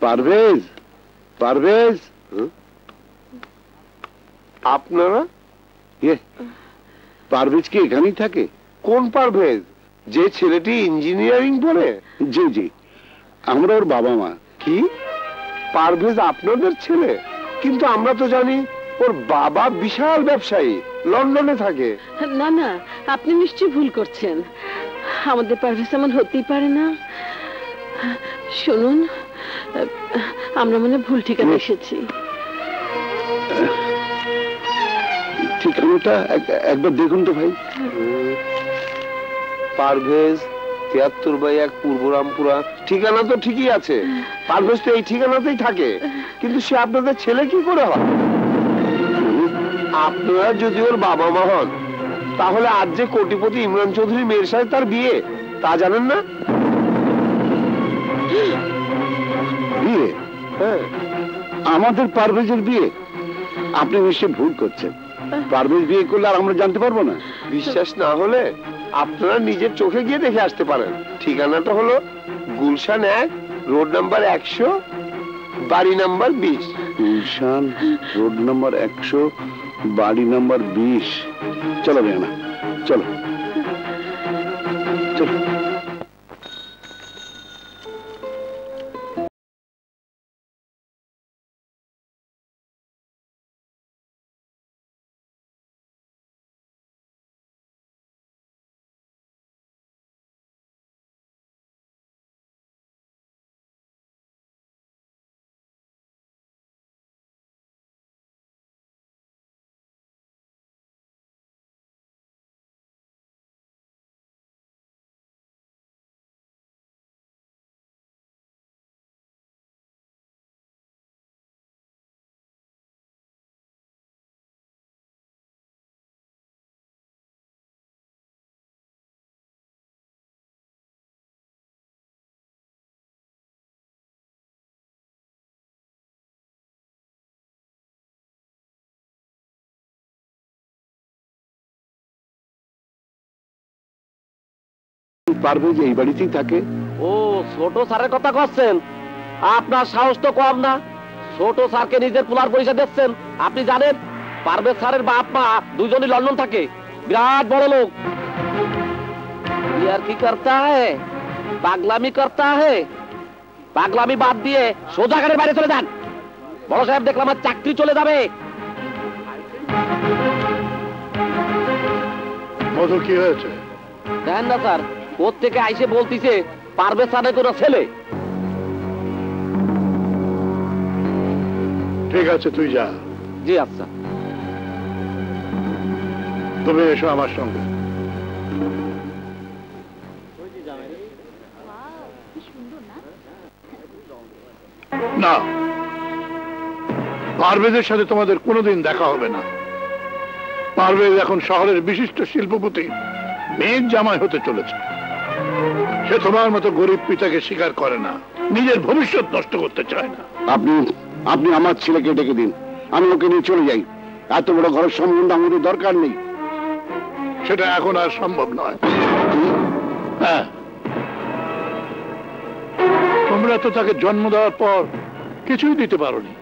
পারভেজ, পারভেজ, আপনারা? পারভেজ কি এখানেই থাকে? কোন পারভেজ? যে ছেলেটি ইঞ্জিনিয়ারিং পড়ে? জি জি, আমরা ওর বাবা মা। কি পারভেজ আপনাদের ছেলে? কিন্তু আমরা তো জানি ওর বাবা বিশাল ব্যবসায়ী, লন্ডনে থাকে। না না, আপনি নিশ্চয়ই ভুল করছেন। আমাদের পারভেজ এমন হতেই পারে না। শুনুন, আমরা মনে ভুল ঠিকানা এসেছি। ঠিকানাটা একবার দেখুন তো ভাই। পারভেজ 73/1 পূর্বরামপুরা, ঠিকানা তো ঠিকই আছে। পারভেজ তো এই ঠিকানাতেই থাকে, কিন্তু সে আপনাদের ছেলে কি করে হয়? আপনারা যদি ওর বাবা মা হন, তাহলে আজ যে কোটিপতি ইমরান চৌধুরী মেয়ের সাথে তার বিয়ে, তা জানেন না? বিয়ে? হ্যাঁ, আমাদের পারভেজের বিয়ে? আপনি নিশ্চয়ই ভুল করছেন। পারভেজ বিয়ে করলে আর আমরা জানতে পারবো না? বিশ্বাস না হলে আপনারা নিজের চোখে গিয়ে দেখে আসতে পারেন। ঠিকানাটা হলো গুলশান 1, রোড নাম্বার 100, বাড়ি নাম্বার 20। গুলশান রোড নাম্বার 100, বাড়ি নাম্বার 20। চলো বেয়ানা, চলো চলো। পারভেজ এই বাড়িতেই থাকে? ও, ছোট স্যারের কথা করছেন? আপনার সাহস তো কম না। ছোট স্যারকে নিজের পোলার পরিচয় দিচ্ছেন। আপনি জানেন পারভেজ স্যারের বাপ মা দুজনই লন্ডন থাকে, বিরাট বড় লোক। ইয়ার কি করতা है, পাগলামি করতা है। পাগলামি বাদ দিয়ে সোজা গাড়ির বাইরে চলে যান। বড় সাহেব দেখলাম আমার চাকরি চলে যাবে। মধু কি হয়েছে? দেখেন না স্যার, কোথা থেকে আইসে বলতিছে পারভেজ স্যারের কোনো ছেলে। ঠিক আছে, তুই যা। জি আচ্ছা। তুমি এসো আমার সঙ্গে। না, পারভেজের সাথে তোমাদের কোনোদিন দেখা হবে না। পারভেজ এখন শহরের বিশিষ্ট শিল্পপতি মেয়ের জামাই হতে চলেছে। সে তোমার মতো গরিব পিতাকে স্বীকার করে না, নিজের ভবিষ্যৎ নষ্ট করতে চায় না। আপনি আমার ছেলেকে ডেকে দিন, আমি ওকে নিয়ে চলে যাই। এত বড় ঘরের সম্বন্ধ আমাদের দরকার নেই। সেটা এখন আর সম্ভব নয়। হ্যাঁ, তোমরা তো তাকে জন্ম দেওয়ার পর কিছুই দিতে পারোনি।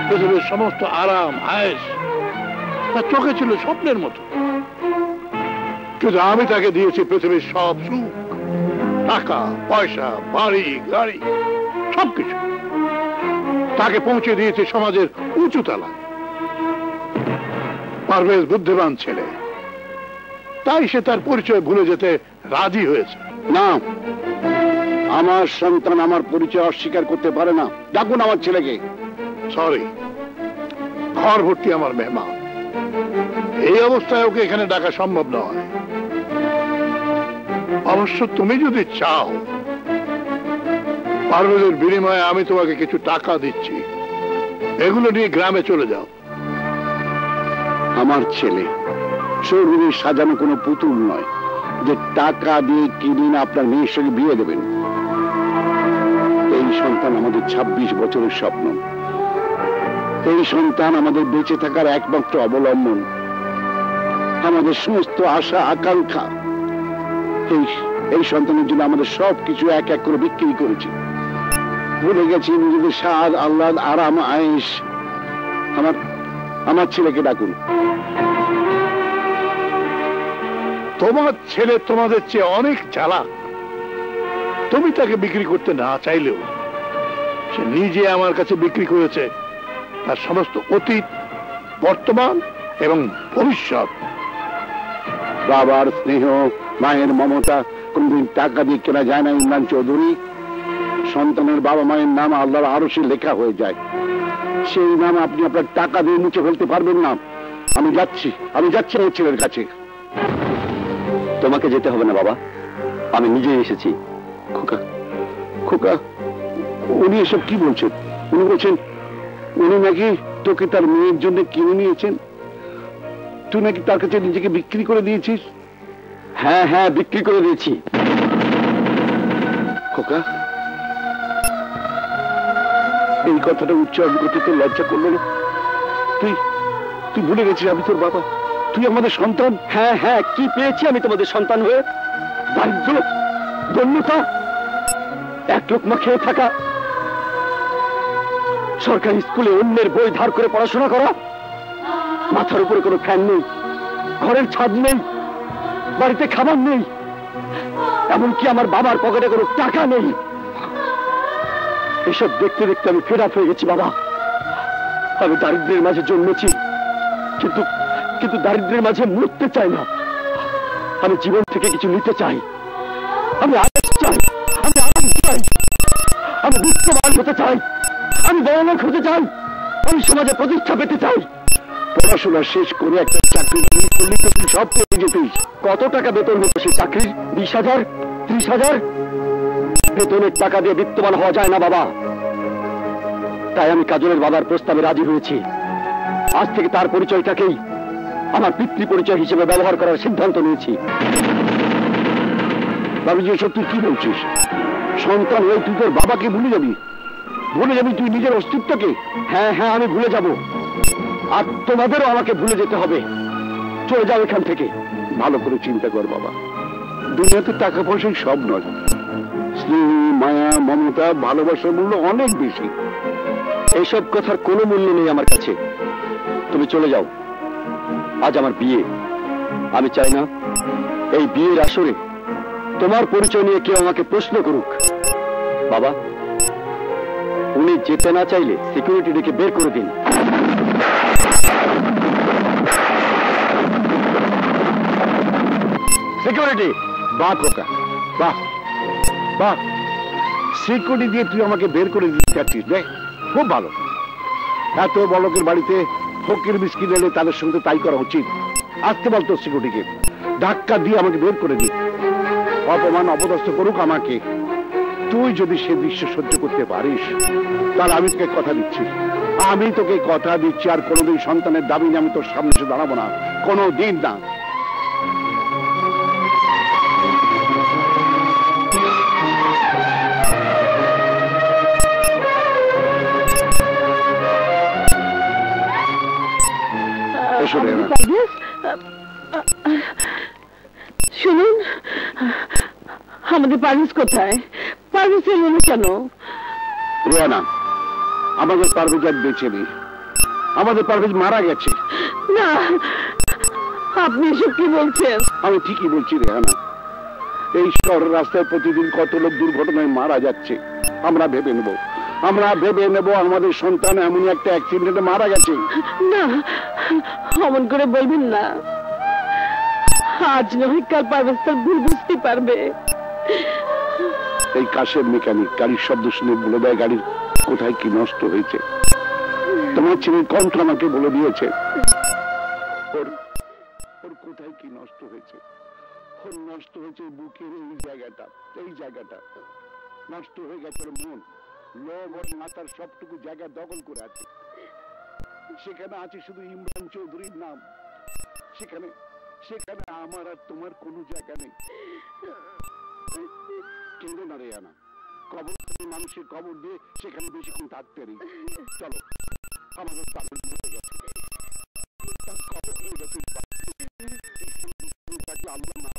পৃথিবীর সমস্ত আরাম আয়েশ তার চোখে ছিল স্বপ্নের মতো, কিন্তু আমি তাকে দিয়েছি পৃথিবীর সব সুখ, টাকা পয়সা, বাড়ি গাড়ি, সবকিছু। তাকে পৌঁছে দিয়েছি সমাজের উঁচু তলায়। পারভেজ বুদ্ধিমান ছেলে, তাই সে তার পরিচয় ভুলে যেতে রাজি হয়েছে। না, আমার সন্তান আমার পরিচয় অস্বীকার করতে পারে না। ডাকুন আমার ছেলেকে। সরি, ঘর ভর্তি আমার মেহমান, এই অবস্থায় ওকে এখানে ডাকা সম্ভব নয়। অবশ্য তুমি যদি চাও, পারভেজের বিনিময়ে আমি তোমাকে কিছু টাকা দিচ্ছি, এগুলো নিয়ে গ্রামে চলে যাও। আমার ছেলে শরীরে সাজানো কোনো পুতুল নয় যে টাকা দিয়ে কিনে আপনার মেয়ের সঙ্গে বিয়ে দেবেন। এই সন্তান আমাদের 26 বছরের স্বপ্ন। এই সন্তান আমাদের বেঁচে থাকার একমাত্র অবলম্বন, আমাদের সমস্ত আশা আকাঙ্ক্ষা। এই সন্তানের জন্য আমাদের সবকিছু এক এক করে বিক্রি করেছি। ভুলে গেছি নিজেদের স্বাদ, আহ্লাদ, আরাম, আয়েশ। আমার ছেলেকে ডাকুন। তোমার ছেলে তোমাদের চেয়ে অনেক চালাক। তুমি তাকে বিক্রি করতে না চাইলেও সে নিজে আমার কাছে বিক্রি করেছে তার সমস্ত অতীত, বর্তমান এবং ভবিষ্যৎ। বাবার স্নেহ, মায়ের মমতা কোনদিন টাকা দিয়ে কেনা যায় না ইমরান চৌধুরী। সন্তানের বাবা মায়ের নাম আল্লাহর আরশে লেখা হয়ে যায়, সেই নাম আপনি আপনার টাকা দিয়ে মুছে ফেলতে পারবেন না। আমি যাচ্ছি আমার ছেলের কাছে। তোমাকে যেতে হবে না বাবা, আমি নিজেই এসেছি। খোকা, খোকা, উনি এসব কি বলছেন? উনি বলছেন উনি নাকি তোকে তার মেয়ের জন্য কিনে নিয়েছেন, তুই নাকি তার কাছে নিজেকে বিক্রি করে দিয়েছিস। হ্যাঁ হ্যাঁ, বিক্রি করে দিয়েছি। খোকা, এই কথাটা উচ্চারণ করতে তোর লজ্জা করলো না? তুই ভুলে গেছিস আমি তোর বাবা, তুই আমাদের সন্তান। হ্যাঁ হ্যাঁ, কি পেয়েছি আমি তোমাদের সন্তান হয়ে? দারিদ্র, দৈন্যতা, এক লোকমা খেয়ে থাকা, সরকারি স্কুলে অন্যের বই ধার করে পড়াশোনা করা, মাথার উপরে কোনো ফ্যান নেই, ঘরের ছাদ নেই, বাড়িতে খাবার নেই, এমনকি আমার বাবার পকেটে কোনো টাকা নেই। এসব দেখতে দেখতে আমি ফেড আপ হয়ে গেছি বাবা। আমি দারিদ্র্যের মাঝে জন্মেছি, কিন্তু দারিদ্র্যের মাঝে মরতে চাই না। আমি জীবন থেকে কিছু নিতে চাই, আমি আদেশ চাই, আমি আরাম চাই, আমি বিত্তবান হতে চাই, আমি বড়লোক হতে চাই, আমি সমাজে প্রতিষ্ঠা পেতে চাই। পড়াশোনা শেষ করে একটা চাকরি করলে তো তুই সব পেয়ে যেতিস। কত টাকা বেতন হতো সে চাকরির? 20,000, 30,000? বেতনের টাকা দিয়ে বিত্তবান হওয়া যায় না বাবা। তাই আমি কাজলের বাবার প্রস্তাবে রাজি হয়েছি। আজ থেকে তার পরিচয়টাকেই আমার পিতৃ পরিচয় হিসেবে ব্যবহার করার সিদ্ধান্ত নিয়েছি। বাবুজি, এসব তুই কি বলছিস? সন্তান হয়ে তুই তোর বাবাকে ভুলে যাবি তুই নিজের অস্তিত্বকে? হ্যাঁ হ্যাঁ, আমি ভুলে যাব, আর তোমাদেরও আমাকে ভুলে যেতে হবে। চলে যাও এখান থেকে। ভালো করে চিন্তা কর বাবা, দুনিয়াতে টাকা পয়সাই সব নয়। স্নেহ, মায়া, মমতা, ভালোবাসার মূল্য অনেক বেশি। এইসব কথার কোনো মূল্য নেই আমার কাছে। তুমি চলে যাও। আজ আমার বিয়ে, আমি চাই না এই বিয়ের আসরে তোমার পরিচয় নিয়ে কেউ আমাকে প্রশ্ন করুক। বাবা, উনি যেতে না চাইলে সিকিউরিটি ডেকে বের করে দিন। সিকিউরিটি! বাহ খোকা, বাহ বাহ, সিকিউরিটি দিয়ে তুই আমাকে বের করে দিতে চাচ্ছিস? দেখ, খুব ভালো। এত বড়লোকের বাড়িতে ফকির মিসকিন এলে তাদের সঙ্গে তাই করা উচিত। আসতে বলতো সিকিউরিটিকে, ধাক্কা দিয়ে আমাকে বের করে দিই। অপমান অপদস্থ করুক আমাকে, তুই যদি সে দৃশ্য সহ্য করতে পারিস তাহলে আমি তোকে কথা দিচ্ছি, আর কোনোদিন সন্তানের দাবি নিয়ে আমি তোর সামনে এসে দাঁড়াবো না, কোনোদিন না। শুনুন, আমাদের পারভেজ কোথায়? পারভেজ এলো না কেন? রেহানা, আমাদের পারভেজ আর বেঁচে নেই, আমাদের পারভেজ মারা গেছে। না, আপনি এসব কি বলছেন? আমি ঠিকই বলছি রেহানা, এই শহরের রাস্তায় প্রতিদিন কত লোক দুর্ঘটনায় মারা যাচ্ছে। আমরা ভেবে নেব আমাদের সন্তান এমনই একটা অ্যাক্সিডেন্টে মারা গেছে। না, অমন করে বলবেন না। আজ নয় কাল পারভেজ তার ভুল বুঝতে পারবে। এই কাশের মেকানিক গাড়ির শব্দ শুনে বলে দেয় গাড়ির কোথায় কি নষ্ট হয়েছে। তোমার ছেলের কণ্ঠ আমাকে বলে দিয়েছে ওর কোথায় কি নষ্ট হয়েছে। ওর নষ্ট হয়েছে বুকের এই জায়গাটা নষ্ট হয়ে গেছে। ওর মন, লোভ, ওর মাথার সবটুকু জায়গা দখল করে আছে। সেখানে আছে শুধু ইমরান চৌধুরীর নাম। সেখানে আমার আর তোমার কোনো জায়গা নেই। কেঁদো না রেহানা, মানুষের কবর দিয়ে সেখানে বেশিক্ষণ থাকতে নেই। চলো, আমাদের পাগল হয়ে গেছে, কবর হয়ে গেছে। আল্লাহ না